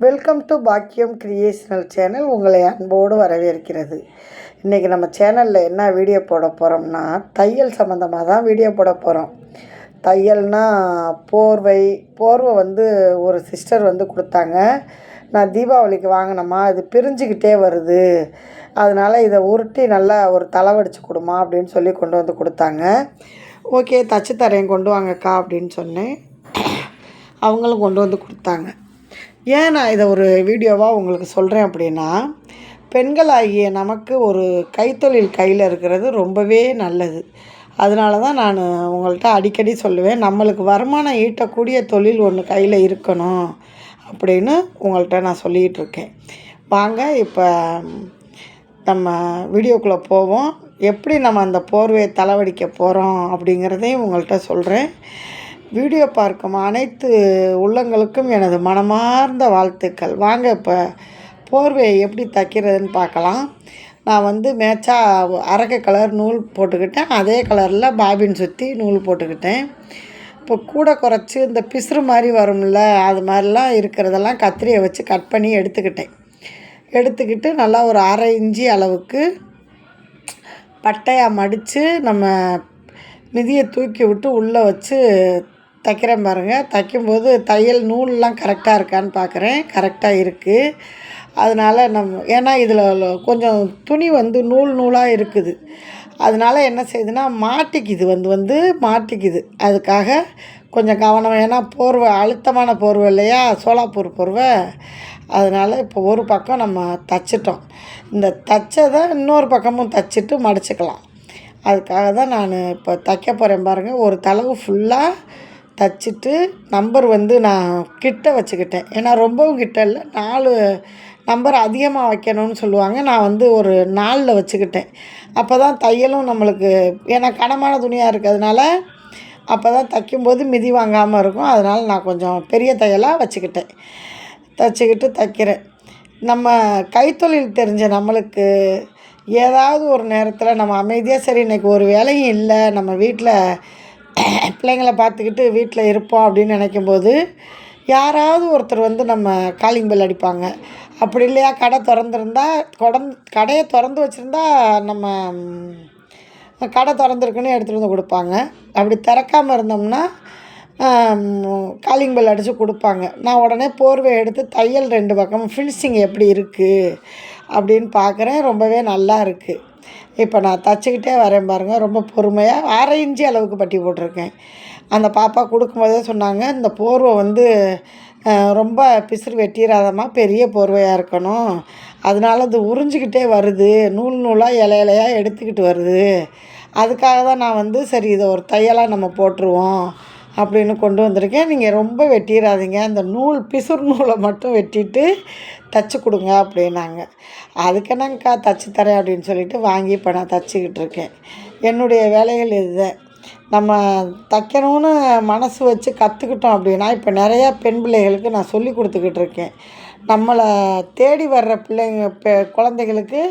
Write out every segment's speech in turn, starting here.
Welcome to பாக்கியம் creational channel. உங்களை அன்போடு வரவேற்கிறது. இன்றைக்கி நம்ம சேனலில் என்ன வீடியோ போட போகிறோம்னா, தையல் சம்மந்தமாக தான் வீடியோ போட போகிறோம். தையல்னால் போர்வை வந்து ஒரு சிஸ்டர் வந்து கொடுத்தாங்க. நான் தீபாவளிக்கு வாங்கினேம்மா, இது பிரிஞ்சுக்கிட்டே வருது, அதனால் இதை உருட்டி நல்லா ஒரு தளவடிச்சு கொடுமா அப்படின்னு சொல்லி கொண்டு வந்து கொடுத்தாங்க. ஓகே, தச்சு தரேன், கொண்டு வாங்கக்கா அப்படின்னு சொன்னேன். அவங்களும் கொண்டு வந்து கொடுத்தாங்க. ஏன் நான் இதை ஒரு வீடியோவாக உங்களுக்கு சொல்கிறேன் அப்படின்னா, பெண்களாகிய நமக்கு ஒரு கைத்தொழில் கையில் இருக்கிறது ரொம்பவே நல்லது. அதனால தான் நான் உங்கள்கிட்ட அடிக்கடி சொல்லுவேன், நம்மளுக்கு வருமானம் ஈட்டக்கூடிய தொழில் ஒன்று கையில் இருக்கணும் அப்படின்னு உங்கள்கிட்ட நான் சொல்லிகிட்டு இருக்கேன். வாங்க இப்போ நம்ம வீடியோக்குள்ளே போவோம். எப்படி நம்ம அந்த போர்வையை தளவடிக்க போகிறோம் அப்படிங்கிறதையும் உங்கள்கிட்ட சொல்கிறேன். வீடியோ பார்க்கும் அனைத்து உள்ளங்களுக்கும் எனது மனமார்ந்த வாழ்த்துக்கள். வாங்க இப்போ போர்வையை எப்படி தைக்கிறதுன்னு பார்க்கலாம். நான் வந்து மேட்சாக அரக்க கலர் நூல் போட்டுக்கிட்டேன், அதே கலரில் பாபின் சுற்றி நூல் போட்டுக்கிட்டேன். இப்போ கூட குறைச்சி இந்த பிசுறு மாதிரி வரும்ல, அது மாதிரிலாம் இருக்கிறதெல்லாம் கத்திரியை வச்சு கட் பண்ணி எடுத்துக்கிட்டு நல்லா ஒரு 1/2 இன்ச்சு அளவுக்கு பட்டையாக மடித்து நம்ம மிதியை தூக்கி விட்டு உள்ளே வச்சு தைக்கிறேன் பாருங்கள். தைக்கும்போது தையல் நூல்லாம் கரெக்டாக இருக்கான்னு பார்க்குறேன். கரெக்டாக இருக்குது. அதனால் ஏன்னா இதில் கொஞ்சம் துணி வந்து நூலாக இருக்குது. அதனால் என்ன செய்யுதுன்னா மாட்டிக்குது. அதுக்காக கொஞ்சம் கவனம். ஏன்னா போர்வை அழுத்தமான போர்வை இல்லையா, சோலாப்பூர் போர்வை. அதனால் இப்போ ஒரு பக்கம் நம்ம தைச்சிட்டோம். இந்த தைச்சதை இன்னொரு பக்கமும் தைச்சிட்டு மடிச்சுக்கலாம். அதுக்காக தான் நான் இப்போ தைக்க போகிறேன் பாருங்கள். ஒரு தளவு ஃபுல்லாக தைச்சிட்டு நம்பர் வந்து நான் கிட்ட வச்சுக்கிட்டேன். ஏன்னா ரொம்பவும் கிட்ட இல்லை, 4 நம்பர் அதிகமாக வைக்கணும்னு சொல்லுவாங்க. நான் வந்து ஒரு 4ல் வச்சுக்கிட்டேன். அப்போ தான் தையலும் நம்மளுக்கு, ஏன்னா கனமான துணியாக இருக்கிறதுனால அப்போ தான் தைக்கும்போது மிதி வாங்காமல் இருக்கும். அதனால் நான் கொஞ்சம் பெரிய தையலாக தைச்சிக்கிட்டு தைக்கிறேன். நம்ம கைத்தொழில் தெரிஞ்ச நம்மளுக்கு ஏதாவது ஒரு நேரத்தில் நம்ம அமைதியாக, சரி இன்றைக்கி ஒரு வேலையும் இல்லை, நம்ம வீட்டில் பிள்ளைங்களை பார்த்துக்கிட்டு வீட்டில் இருப்போம் அப்படின்னு நினைக்கும்போது யாராவது ஒருத்தர் வந்து நம்ம காலிங் பெல் அடிப்பாங்க. அப்படி இல்லையா, கடையை திறந்து வச்சுருந்தா நம்ம கடை திறந்துருக்குன்னு எடுத்துகிட்டு வந்து கொடுப்பாங்க. அப்படி திறக்காமல் இருந்தோம்னா காலிங் பெல் அடித்து கொடுப்பாங்க. நான் உடனே போர்வை எடுத்து தையல் 2 பக்கமும் ஃபினிஷிங் எப்படி இருக்குது அப்படின்னு பார்க்குறேன். ரொம்பவே நல்லா இருக்குது. இப்போ நான் தைச்சிக்கிட்டே வரேன் பாருங்கள். ரொம்ப பொறுமையாக 1/2 இன்ச்சு அளவுக்கு பட்டி போட்டிருக்கேன். அந்த பாப்பா கொடுக்கும்போதே சொன்னாங்க, இந்த போர்வை வந்து ரொம்ப பிசுறு வெட்டிடாதம்மா, பெரிய போர்வையாக இருக்கணும், அதனால அது உறிஞ்சிக்கிட்டே வருது, நூலாக இலையாக எடுத்துக்கிட்டு வருது, அதுக்காக தான் நான் வந்து சரி இதை ஒரு தையலாக நம்ம போட்டுருவோம் அப்படின்னு கொண்டு வந்திருக்கேன். நீங்கள் ரொம்ப வெட்டிடாதீங்க, அந்த பிசுறு நூலை மட்டும் வெட்டிட்டு தைச்சி கொடுங்க அப்படின்னாங்க. அதுக்கு என்னங்கக்கா தைச்சி தரேன் அப்படின்னு சொல்லிட்டு வாங்கி இப்போ நான் தைச்சிக்கிட்டு இருக்கேன். என்னுடைய வேலைகள் இதுதான். நம்ம தைக்கணும்னு மனசு வச்சு கற்றுக்கிட்டோம் அப்படின்னா, இப்போ நிறையா பெண் பிள்ளைகளுக்கு நான் சொல்லி கொடுத்துக்கிட்டு இருக்கேன். நம்மளை தேடி வர்ற குழந்தைகளுக்கு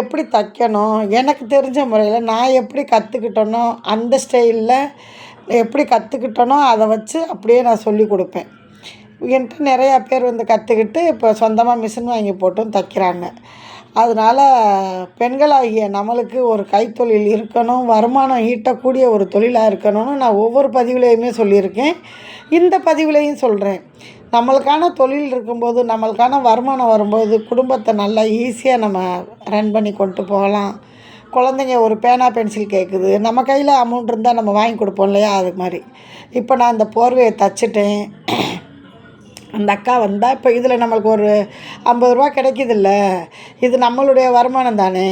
எப்படி தைக்கணும், எனக்கு தெரிஞ்ச முறையில் நான் எப்படி கற்றுக்கிட்டனோ அந்த ஸ்டைலில் எப்படி கற்றுக்கிட்டனோ அதை வச்சு அப்படியே நான் சொல்லி கொடுப்பேன். என்கிட்ட நிறையா பேர் வந்து கற்றுக்கிட்டு இப்போ சொந்தமாக மிஷின் வாங்கி போட்டும் தைக்கிறாங்க. அதனால் பெண்களாகிய நம்மளுக்கு ஒரு கைத்தொழில் இருக்கணும், வருமானம் ஈட்டக்கூடிய ஒரு தொழிலாக இருக்கணும்னு நான் ஒவ்வொரு பதிவுலேயுமே சொல்லியிருக்கேன். இந்த பதிவுலேயும் சொல்கிறேன். நம்மளுக்கான தொழில் இருக்கும்போது, நம்மளுக்கான வருமானம் வரும்போது குடும்பத்தை நல்லா ஈஸியாக நம்ம ரன் பண்ணி கொண்டு போகலாம். குழந்தைங்க ஒரு பேனா பென்சில் கேட்குது, நம்ம கையில் அமௌண்ட் இருந்தால் நம்ம வாங்கி கொடுப்போம் இல்லையா, அது மாதிரி. இப்போ நான் இந்த போர்வையை தைச்சிட்டேன். அந்த அக்கா வந்தால் இப்போ இதில் நம்மளுக்கு ஒரு 50 ரூபா கிடைக்கிதில்ல, இது நம்மளுடைய வருமானம் தானே.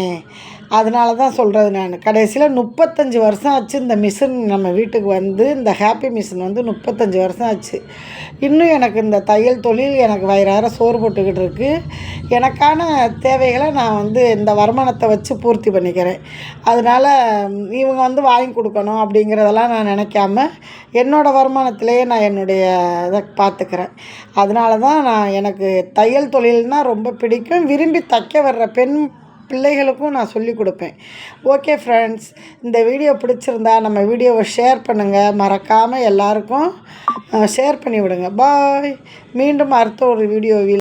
அதனால தான் சொல்கிறது நான். கடைசியில் 35 வருஷம் ஆச்சு இந்த மிஷின் நம்ம வீட்டுக்கு வந்து, இந்த ஹாப்பி மிஷின் வந்து 35 வருஷம் ஆச்சு. இன்னும் எனக்கு இந்த தையல் தொழில் எனக்கு வயிறார சோறு போட்டுக்கிட்டு இருக்குது. எனக்கான தேவைகளை நான் வந்து இந்த வருமானத்தை வச்சு பூர்த்தி பண்ணிக்கிறேன். அதனால் இவங்க வந்து வாங்கி கொடுக்கணும் அப்படிங்கிறதெல்லாம் நான் நினைக்காம என்னோடய வருமானத்திலேயே நான் என்னுடைய இதை பார்த்துக்கிறேன். அதனால தான் எனக்கு தையல் தொழில்னால் ரொம்ப பிடிக்கும். விரும்பி தைக்க வர்ற பெண் பிள்ளைகளுக்கும் நான் சொல்லி கொடுப்பேன். ஓகே ஃப்ரெண்ட்ஸ், இந்த வீடியோ பிடிச்சிருந்தா நம்ம வீடியோவை ஷேர் பண்ணுங்கள். மறக்காமல் எல்லாருக்கும் ஷேர் பண்ணி விடுங்க. பாய். மீண்டும் அடுத்த ஒரு வீடியோவில்